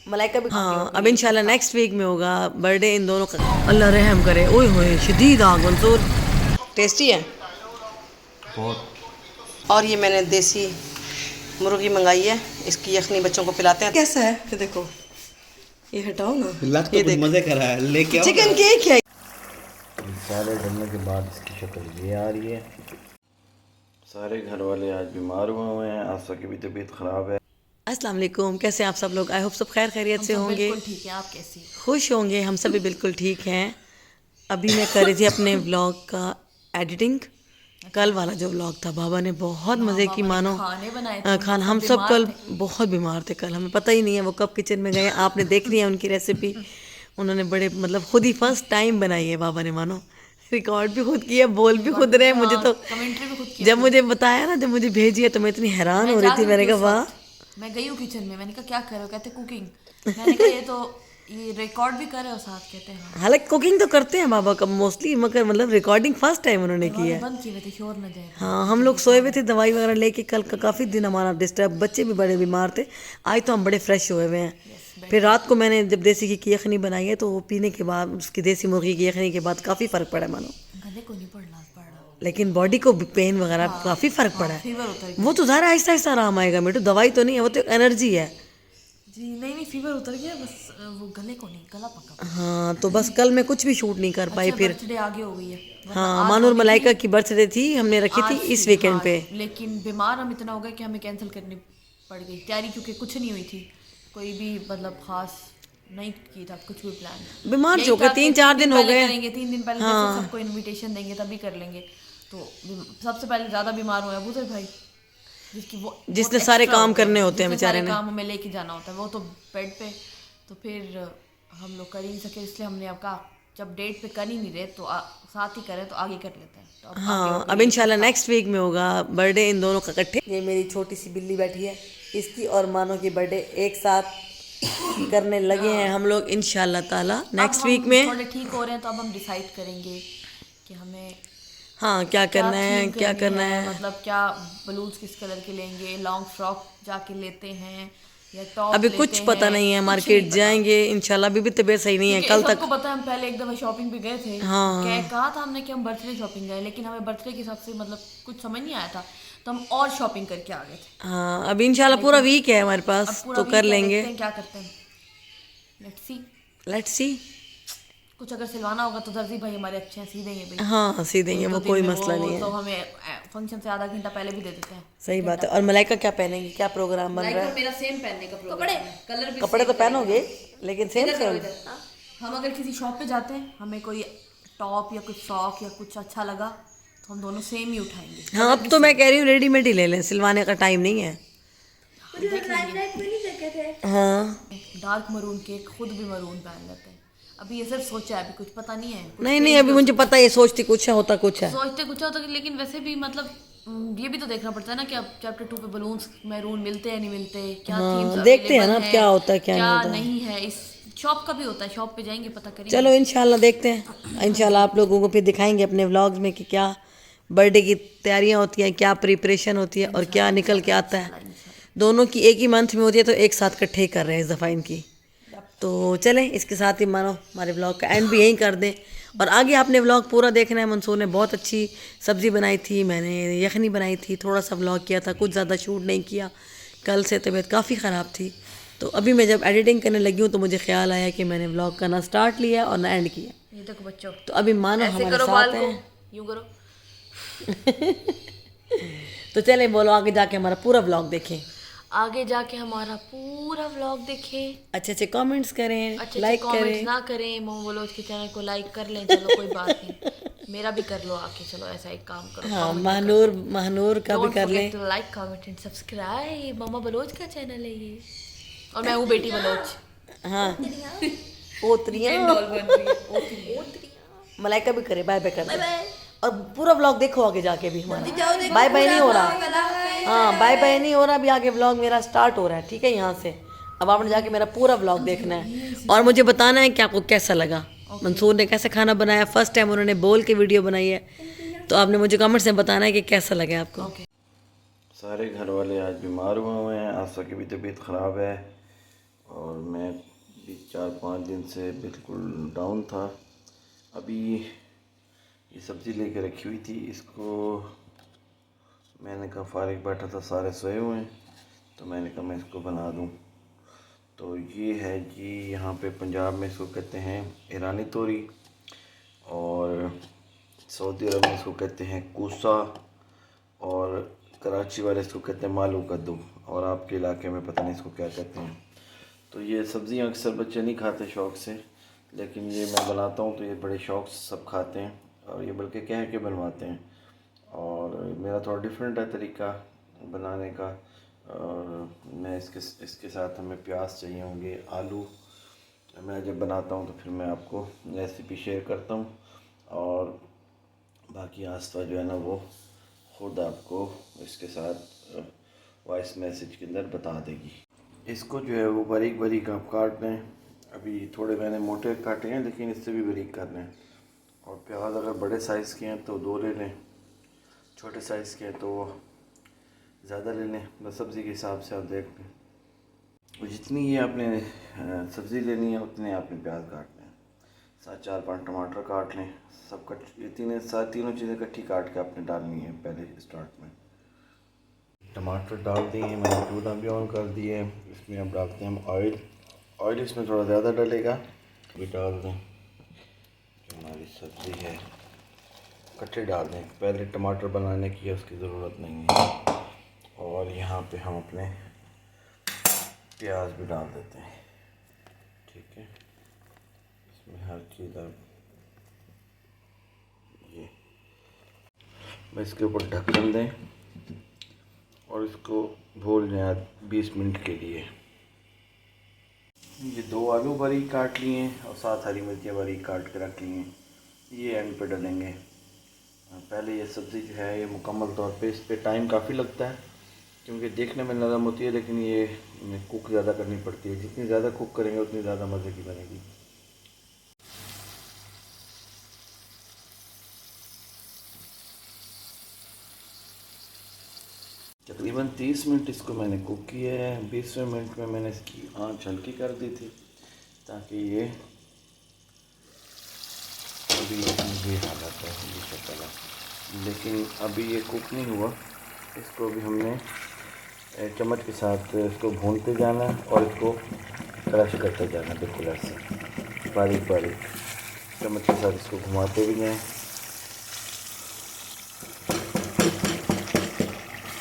मलाइका भी हाँ अब इंशाल्लाह नेक्स्ट वीक में होगा बर्थडे इन दोनों का। अल्लाह रहम करे। ओए होए शदीद आग मंसूर। टेस्टी है बहुत। और ये मैंने देसी मुर्गी मंगाई है, इसकी यखनी बच्चों को पिलाते हैं। कैसा है कि देखो, ये हटाओ ना, लग तो कुछ मजे कर रहा है, लेके आओ चिकन केक है। सारे डलने के बाद इसकी शक्ल ये आ रही है। सारे घर वाले आज बीमार हुए हैं, आसफा की भी तबीयत ख़राब है। अस्सलाम वालेकुम, कैसे हैं आप सब लोग? आई होप सब खैर खैरियत से होंगे, ठीक है। आप कैसी? खुश होंगे। हम सब भी बिल्कुल ठीक हैं। अभी मैं कर रही थी अपने व्लॉग का एडिटिंग। कल वाला जो व्लॉग था, बाबा ने बहुत मज़े की मानो खाने बनाए थे, खाना। हम सब कल बहुत बीमार थे कल, हमें पता ही नहीं है वो कब किचन में गए। आपने देख लिया उनकी रेसिपी, उन्होंने बड़े मतलब खुद ही फर्स्ट टाइम बनाई है बाबा ने, मानो रिकॉर्ड भी खुद किया, बोल भी खुद रहे। मुझे तो कमेंट्री भी खुद की। जब मुझे बताया ना, जब मुझे भेजी है, तो मैं इतनी हैरान हो रही थी। मैंने कहा वाह। मैं गई हूँ किचन में, मैंने कहा क्या कर रहे हो? कहते कुकिंग। मैंने कहा ये तो ये रिकॉर्ड भी कर रहे हो साथ? कहते हैं हालांकि कुकिंग तो करते हैं बाबा का मोस्टली, मगर मतलब रिकॉर्डिंग फर्स्ट टाइम उन्होंने की है। बंद किए थे, शोर न जाए। हाँ, हम लोग सोए हुए थे दवाई वगैरह लेके। कल का काफ़ी दिन हमारा डिस्टर्ब, बच्चे भी बड़े बीमार थे। आज तो हम बड़े फ्रेश हुए हुए हैं। फिर रात को मैंने जब देसी घी की यखनी बनाई है, तो वो पीने के बाद, उसकी देसी मुर्गी की यखनी के बाद काफ़ी फ़र्क पड़ा मानो। गले को नहीं पड़ा, लेकिन बॉडी को पेन वगैरह काफ़ी फ़र्क पड़ा है। वो तो ज़रा आहिस्ता आहिस्ता आराम आएगा बेटू, दवाई तो नहीं है, वो तो एनर्जी है जी। नहीं फीवर उतर गया, बस वो गले को नहीं, गला पका। हाँ, तो बस कल मैं कुछ भी शूट नहीं कर पाई। फिर बर्थडे आगे हो गई है। हाँ, मानूर मलाइका की बर्थडे थी, हमने रखी थी इस वीकेंड पे। लेकिन बीमार हम इतना हो गए कि हमें कैंसिल करनी पड़ गई तैयारी, क्योंकि कुछ नहीं हुई थी, कोई भी मतलब खास नहीं की था कुछ भी प्लान। बीमार जो के 3-4 दिन हो गए। करेंगे 3 दिन पहले सबको इनविटेशन देंगे तभी कर लेंगे। तो सबसे पहले ज़्यादा बीमार हुआ है अबूजर भाई, जिसने सारे काम करने होते हैं बेचारे ने, काम हमें लेके जाना होता है, वो तो बेड पे। तो फिर हम लोग कर ही नहीं सके, इसलिए हमने अब कहा जब डेट पे कर ही नहीं रहे तो साथ ही करें, तो आगे कर लेते हैं। तो हाँ, अब इंशाल्लाह नेक्स्ट वीक में होगा बर्थडे इन दोनों का इकट्ठे। ये मेरी छोटी सी बिल्ली बैठी है, इसकी और मानो की बर्थडे एक साथ करने लगे हैं हम लोग इंशाल्लाह ताला नेक्स्ट वीक में। थोड़े ठीक हो रहे हैं, तो अब हम डिसाइड करेंगे कि हमें हाँ क्या करना है, क्या करना है। मतलब क्या बलून्स किस कलर के लेंगे, लॉन्ग फ्रॉक जाके लेते हैं या टॉप अभी कुछ पता नहीं है, मार्केट जाएंगे इंशाल्लाह। अभी भी तबीयत सही नहीं है। कल तक आपको पता है हम पहले एक दफा शॉपिंग पे गए थे। हाँ, कहा था हमने कि हम बर्थडे शॉपिंग गए, लेकिन हमें बर्थडे के हिसाब से मतलब कुछ समझ नहीं आया था, तो हम और शॉपिंग करके आ गए थे। हाँ, अभी इंशाल्लाह पूरा वीक है हमारे पास, तो कर लेंगे। क्या करते हैं, लेट्स सी। कुछ अगर सिलवाना होगा तो दर्जी भाई हमारे अच्छे हैं, सी देंगे भाई। हाँ, सी देंगे, वो कोई मसला नहीं है। तो हमें फंक्शन से आधा घंटा पहले भी दे देते हैं। सही बात है। और मलाइका क्या पहनेंगी, क्या प्रोग्राम बन रहा है? मेरा सेम पहनने का प्रोग्राम है। कलर भी कपड़े तो पहनोगे, लेकिन सेम सेम। हम अगर किसी शॉप पे जाते हैं, हमें कोई टॉप या कुछ फ्रॉक या कुछ अच्छा लगा, तो हम दोनों सेम ही उठाएंगे। हाँ, अब तो मैं कह रही हूँ रेडीमेड ही ले लें, सिलवाने का टाइम नहीं है। हाँ, डार्क मरून के खुद भी मरून पहन लेते हैं। अभी ये सिर्फ सोचा है, अभी कुछ पता नहीं है। नहीं, अभी मुझे पता है, ये सोचती कुछ है, होता कुछ है। सोचते कुछ होता, लेकिन वैसे भी मतलब ये भी तो देखना पड़ता है ना कि अब चैप्टर 2 पे बलून्स मैरून मिलते हैं नहीं मिलते, क्या थीम्स देखते हैं ना अब क्या होता है क्या नहीं है। इस शॉप का भी होता है, शॉप पे जाएंगे पता करेंगे। चलो इंशाल्लाह देखते हैं। इंशाल्लाह आप लोगों को फिर दिखाएंगे अपने व्लॉग्स में कि क्या बर्थडे की तैयारियां होती हैं, क्या प्रिपरेशन होती है और क्या निकल के आता है। दोनों की एक ही मंथ में होती है, तो एक साथ इकट्ठे ही कर रहे हैं इस दफ़ा इनकी। तो चलें, इसके साथ ही मानो हमारे व्लॉग का एंड भी यहीं कर दें। और आगे आपने व्लॉग पूरा देखना है। मंसूर ने बहुत अच्छी सब्ज़ी बनाई थी, मैंने यखनी बनाई थी, थोड़ा सा व्लॉग किया था, कुछ ज़्यादा शूट नहीं किया। कल से तबीयत काफ़ी ख़राब थी, तो अभी मैं जब एडिटिंग करने लगी हूँ, तो मुझे ख्याल आया कि मैंने व्लॉग का ना स्टार्ट लिया और ना एंड किया। ये तक बच्चों, तो अभी मानो हमारे साथ हैं। यूं करो। तो चलें, बोलो आगे जाके हमारा पूरा व्लॉग देखें। आगे जाके हमारा पूरा व्लॉग देखें, अच्छे कमेंट्स करें, अच्छे लाइक कमेंट्स ना करें, मोम बलोच के चैनल को लाइक कर लें, चलो कोई बात नहीं, मेरा भी कर लो आके, चलो ऐसा एक काम करो। हाँ, महानूर का भी कर लें। Like comment and subscribe. मामा बलोच का चैनल है ये, और मैं हूँ बेटी बलोच। हाँ, पोतरियाँ मलाइका भी करे। बाय बाय कर दे, और पूरा व्लॉग देखो आगे जाके भी हमारा। बाय बाय नहीं हो रहा, हाँ बाय बाय नहीं हो रहा, अभी आगे व्लॉग मेरा स्टार्ट हो रहा है, ठीक है। यहाँ से अब आपने जाके मेरा पूरा व्लॉग देखना है और मुझे बताना है कि आपको कैसा लगा। मंसूर ने कैसे खाना बनाया, फर्स्ट टाइम उन्होंने बोल के वीडियो बनाई है, तो आपने मुझे कमेंट्स में बताना है कि कैसा लगा आपको। सारे घर वाले आज बीमार हुए हैं। आस्था की भी तबीयत ख़राब है और मैं भी 4-5 दिन से बिल्कुल डाउन था। अभी ये सब्ज़ी लेके रखी हुई थी, इसको मैंने कहा फारिग बैठा था, सारे सोए हुए हैं, तो मैंने कहा मैं इसको बना दूं। तो ये है जी, यहाँ पे पंजाब में इसको कहते हैं ईरानी तोरी और सऊदी अरब में इसको कहते हैं कूसा और कराची वाले इसको कहते हैं मालू कद्दू और आपके इलाके में पता नहीं इसको क्या कहते हैं। तो ये सब्ज़ियाँ अक्सर बच्चे नहीं खाते शौक़ से, लेकिन ये मैं बनाता हूँ तो ये बड़े शौक़ से सब खाते हैं और ये बल्कि कह के बनवाते हैं। और मेरा थोड़ा डिफरेंट है तरीका बनाने का। और मैं इसके साथ हमें प्याज चाहिए होंगे, आलू। मैं जब बनाता हूँ तो फिर मैं आपको रेसिपी शेयर करता हूँ और बाकी आस्था जो है ना वो ख़ुद आपको इसके साथ वॉइस मैसेज के अंदर बता देगी। इसको जो है वो बारीक बारीक आप काट लें। अभी थोड़े मैंने मोटे काटे हैं लेकिन इससे भी बारीक कर लें। और प्याज अगर बड़े साइज़ के हैं तो 2 ले लें, छोटे साइज़ के हैं तो ज़्यादा ले लें, बस सब्ज़ी के हिसाब से आप देख लें। और जितनी ये आपने सब्ज़ी लेनी है उतने आपने प्याज काटने हैं। 4-5 टमाटर काट लें, सब ये तीनों चीज़ें इकट्ठी काट के आपने डालनी है पहले स्टार्ट में। टमाटर डाल दिए, मैंने चूल्हा भी ऑन कर दिया है। इसमें अब डालते हैं हम ऑयल इसमें थोड़ा ज़्यादा डलेगा, भी डाल दें। जो हमारी सब्ज़ी है कच्चे डाल दें, पहले टमाटर बनाने की उसकी ज़रूरत नहीं है। और यहाँ पे हम अपने प्याज भी डाल देते हैं, ठीक है। इसमें हर चीज़ अब ये बस इसके ऊपर ढक्कन दें और इसको भून लें 20 मिनट के लिए। ये 2 आलू बारीक काट लिए हैं और 7 हरी मिर्चियाँ बारीक काट के रख ली हैं, ये एंड पे डलेंगे। पहले ये सब्ज़ी जो है ये मुकम्मल तौर पे इस पे टाइम काफ़ी लगता है क्योंकि देखने में नरम होती है, लेकिन ये कुक ज़्यादा करनी पड़ती है। जितनी ज़्यादा कुक करेंगे उतनी ज़्यादा मज़े की बनेगी। तकरीबन 30 मिनट इसको मैंने कुक किया है। 20वें मिनट में मैंने इसकी आँच हल्की कर दी थी ताकि ये अभी ये हालत है, ये शक्ल है, लेकिन अभी ये कुक नहीं हुआ। इसको भी हमने चम्मच के साथ इसको भूनते जाना है और इसको क्रश करते जाना, बिल्कुल ऐसे बारीक बारीक चम्मच के साथ इसको घुमाते भी जाएं।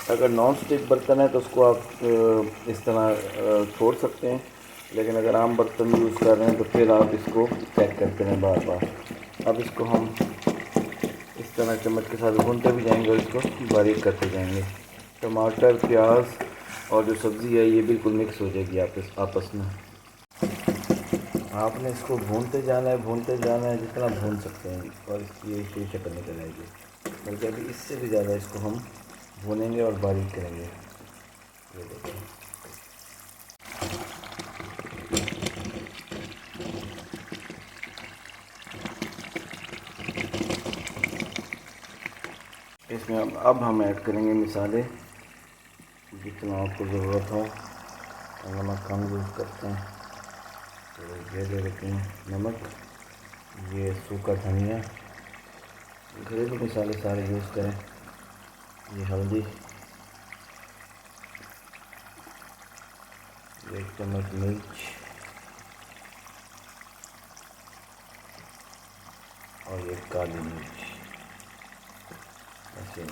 अगर नॉन स्टिक बर्तन है तो उसको आप इस तरह छोड़ सकते हैं, लेकिन अगर आम बर्तन यूज़ कर रहे हैं तो फिर आप इसको चेक करते रहें बार बार। अब इसको हम इस तरह चम्मच के साथ भूनते भी जाएंगे और इसको बारीक करते जाएंगे। टमाटर, प्याज और जो सब्ज़ी है ये बिल्कुल मिक्स हो जाएगी आपस में। आपने इसको भूनते जाना है जितना भून सकते हैं और इसकी ये शक्ल निकल आएगी। बल्कि अभी इससे भी ज़्यादा इसको हम भूनेंगे और बारीक करेंगे। ये देखिए, इसमें अब हम ऐड करेंगे मिसाले जितना आपको ज़रूरत हो। नमक कम यूज़ करते हैं तो ये ले लेते हैं नमक, ये सूखा धनिया, घरेलू मसाले सारे यूज़ करें। ये हल्दी, 1 चम्मच मिर्च और ये काली मिर्च ऐसे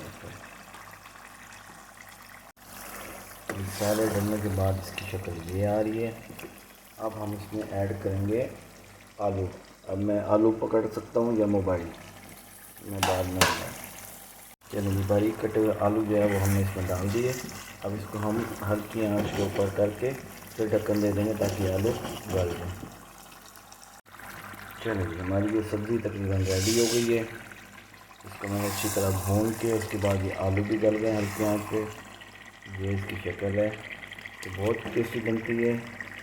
सारे डालने के बाद इसकी शक्ल ये आ रही है। अब हम इसमें ऐड करेंगे आलू। अब मैं आलू पकड़ सकता हूँ या मोबाइल, मैं बाद में चलिए बारीक कटे हुए आलू जो है वो हमने इसमें डाल दिए। अब इसको हम हल्की आंच के ऊपर करके फिर ढक्कन दे देंगे ताकि आलू गल जाए। चलिए हमारी ये सब्ज़ी तकरीबन रेडी हो गई है। इसको मैंने अच्छी तरह भून के उसके बाद ये आलू भी गल गए हल्की आंच पे। ये इसकी शक्ल है, तो बहुत टेस्टी बनती है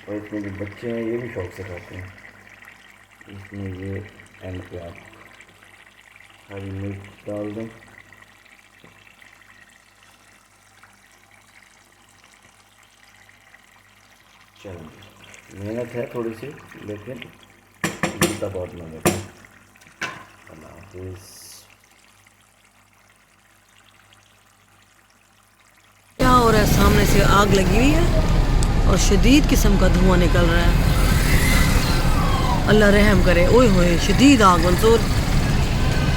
और इसमें जो बच्चे हैं ये भी शौक़ से खाते हैं। इसमें ये एंड पे आप हरी मिर्च डाल दें चलो मेहनत है थोड़ी सी, लेकिन मिलता बहुत मज़े का। अल्लाह हाफिज़। क्या हो रहा है, सामने से आग लगी हुई है और शदीद किस्म का धुआं निकल रहा है। अल्लाह रहम करे। ओए होए शदीद आग मंसूर,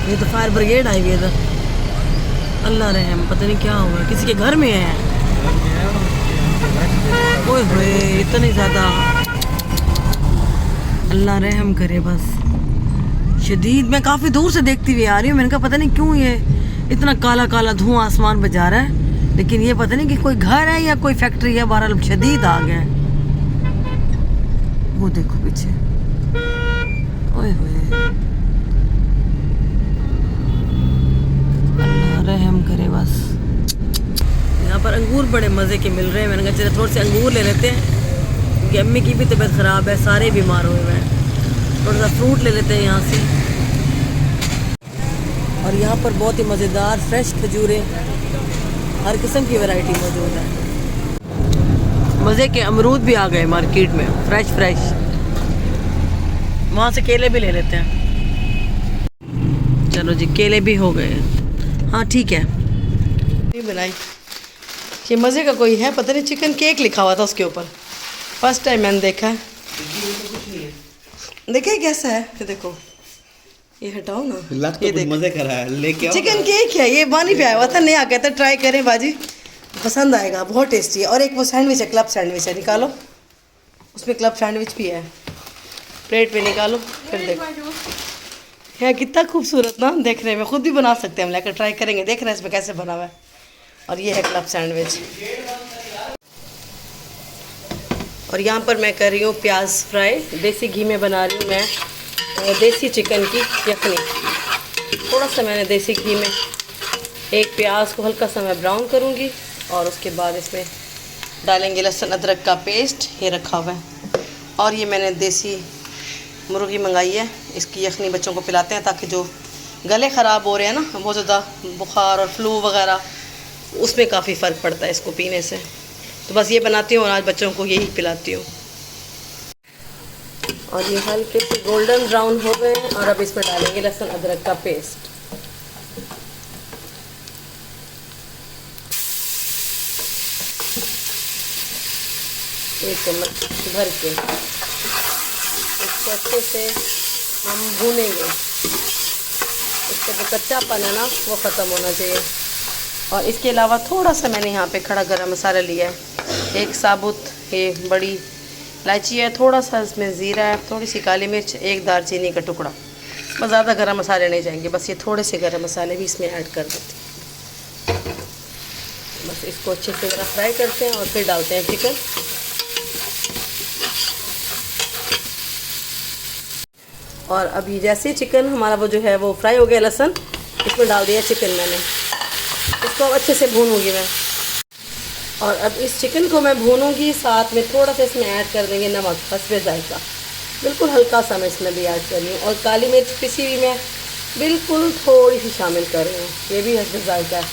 ये तो फायर ब्रिगेड आई हुई है इधर। अल्लाह रहम, पता नहीं क्या हुआ, किसी के घर में है। ओए होए इतनी ज़्यादा, अल्लाह रहम करे बस। शदीद, मैं काफ़ी दूर से देखती हुई आ रही हूँ, मैंने कहा पता नहीं क्यों ये इतना काला काला धुआं आसमान पे जा रहा है, लेकिन ये पता नहीं कि कोई घर है या कोई फैक्ट्री है। बहरहाल शदीद आग है। वो देखो पीछे, ओए होए अल्लाह रहम करे बस। यहाँ पर अंगूर बड़े मज़े के मिल रहे हैं, मैंने कहा चलो थोड़े से अंगूर ले लेते हैं, क्योंकि अम्मी की भी तबीयत ख़राब है, सारे बीमार हुए हुए हैं। थोड़ा सा फ्रूट ले लेते हैं यहाँ से। और यहाँ पर बहुत ही मज़ेदार फ्रेश खजूरें, हर किस्म की वैरायटी मौजूद है। मज़े के अमरूद भी आ गए मार्केट में, फ्रेश फ्रेश। वहाँ से केले भी ले लेते हैं। चलो जी, केले भी हो गए। हाँ ठीक है। नहीं बनाई, ये मज़े का कोई है, पता नहीं चिकन केक लिखा हुआ था उसके ऊपर, फर्स्ट टाइम मैंने देखा है। देखिए कैसा है, ये देखो, ये हटाओ ना, ये देखो मज़े कर रहा है, लेके आओ। चिकन केक है, ये बानी पे आया हुआ था, नया कहता ट्राई करें बाजी, पसंद आएगा, बहुत टेस्टी है। और एक वो सैंडविच है, क्लब सैंडविच है, निकालो, उसमें क्लब सैंडविच भी है, प्लेट पे निकालो, फिर देखो है कितना खूबसूरत ना, देखने में खुद भी बना सकते हैं हम, लेकर ट्राई करेंगे, देख रहे हैं इसमें कैसे बना हुआ है। और ये है क्लब सैंडविच। और यहाँ पर मैं कर रही हूँ प्याज फ्राई, देसी घी में बना रही हूँ मैं देसी चिकन की यखनी। थोड़ा सा मैंने देसी घी में एक प्याज को हल्का सा मैं ब्राउन करूँगी, और उसके बाद इसमें डालेंगे लहसुन अदरक का पेस्ट, ये रखा हुआ है। और ये मैंने देसी मुर्गी मंगाई है, इसकी यखनी बच्चों को पिलाते हैं, ताकि जो गले ख़राब हो रहे हैं ना, बहुत ज़्यादा बुखार और फ्लू वगैरह, उसमें काफ़ी फ़र्क पड़ता है इसको पीने से। तो बस ये बनाती हूँ और आज बच्चों को यही पिलाती हूँ। और ये हल्के से गोल्डन ब्राउन हो गए हैं, और अब इसमें डालेंगे लहसुन अदरक का पेस्ट। एक चम्मच भर के इसको अच्छे से हम भूनेंगे। इसका जो कच्चापन है ना, वो ख़त्म होना चाहिए। और इसके अलावा थोड़ा सा मैंने यहाँ पे खड़ा गरम मसाला लिया है, एक साबुत ये बड़ी इलायची है, थोड़ा सा इसमें ज़ीरा है, थोड़ी सी काली मिर्च, एक दालचीनी का टुकड़ा। बस ज़्यादा गरम मसाले नहीं जाएंगे, बस ये थोड़े से गरम मसाले भी इसमें ऐड कर देते हैं। बस इसको अच्छे से ज़रा फ्राई करते हैं और फिर डालते हैं चिकन। और अभी जैसे ही चिकन हमारा वो जो है वो फ्राई हो गया, लहसुन इसमें डाल दिया चिकन मैंने, इसको अब अच्छे से भूनूंगी मैं। और अब इस चिकन को मैं भूनूंगी, साथ में थोड़ा सा इसमें ऐड कर देंगे नमक, हस्बे जायका, बिल्कुल हल्का सा मैं इसमें भी ऐड कर रही हूँ। और काली मिर्च पिसी हुई मैं बिल्कुल थोड़ी सी शामिल कर रही हूँ, ये भी हस्बे जायका है।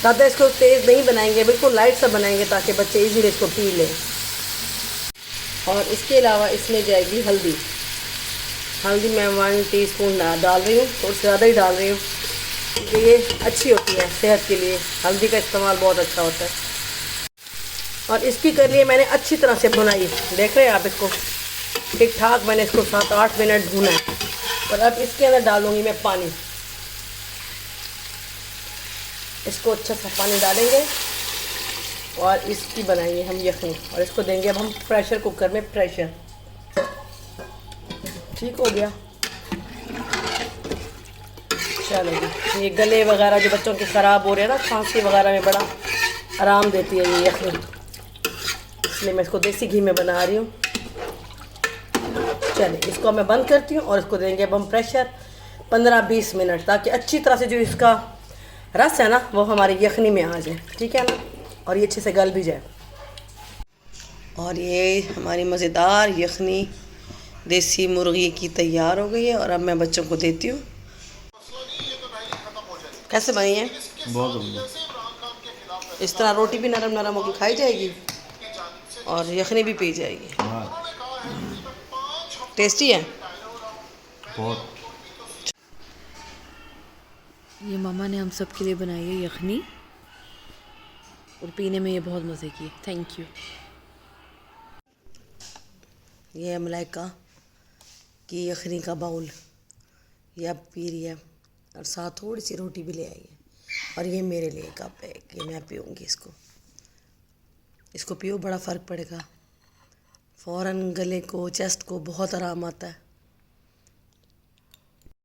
ज़्यादा इसको तेज़ नहीं बनाएंगे, बिल्कुल लाइट सा बनाएंगे, ताकि बच्चे इजीली इसको पी लें। और इसके अलावा इसमें जाएगी हल्दी। हल्दी मैं 1 टीस्पून डाल रही हूँ, थोड़ी ज़्यादा ही डाल रही हूँ, क्योंकि ये अच्छी होती है सेहत के लिए, हल्दी का इस्तेमाल बहुत अच्छा होता है। और इसकी कर लिए मैंने अच्छी तरह से भुनाई, देख रहे हैं आप, इसको ठीक ठाक मैंने इसको 7-8 मिनट भुना है। और अब इसके अंदर डालूँगी मैं पानी, इसको अच्छा सा पानी डालेंगे और इसकी बनाएंगे हम यखनी। और इसको देंगे अब हम प्रेशर कुकर में प्रेशर। ठीक हो गया, चलो जी। ये गले वगैरह जो बच्चों के ख़राब हो रहे हैं ना, खांसी वगैरह में बड़ा आराम देती है ये यखनी, इसलिए मैं इसको देसी घी में बना रही हूँ। चलिए इसको मैं बंद करती हूँ और इसको देंगे अब हम प्रेशर 15-20 मिनट, ताकि अच्छी तरह से जो इसका रस है ना, वो हमारी यखनी में आ जाए, ठीक है ना, और ये अच्छे से गल भी जाए। और ये हमारी मज़ेदार यखनी देसी मुर्गी की तैयार हो गई है, और अब मैं बच्चों को देती हूँ। कैसे बनी है? बहुत बढ़िया। इस तरह रोटी भी नरम नरम होकर खाई जाएगी। और यखनी भी पी जाएगी। हाँ टेस्टी है। बहुत। ये मामा ने हम सब के लिए बनाई है यखनी और पीने में ये बहुत मज़े की है। Thank you. ये है मलाइका की यखनी का बाउल, ये अब पी रही है और साथ थोड़ी सी रोटी भी ले आई है। और ये मेरे लिए कप है कि मैं पीऊँगी इसको पियो, बड़ा फ़र्क पड़ेगा। फ़ौरन गले को, चेस्ट को बहुत आराम आता है।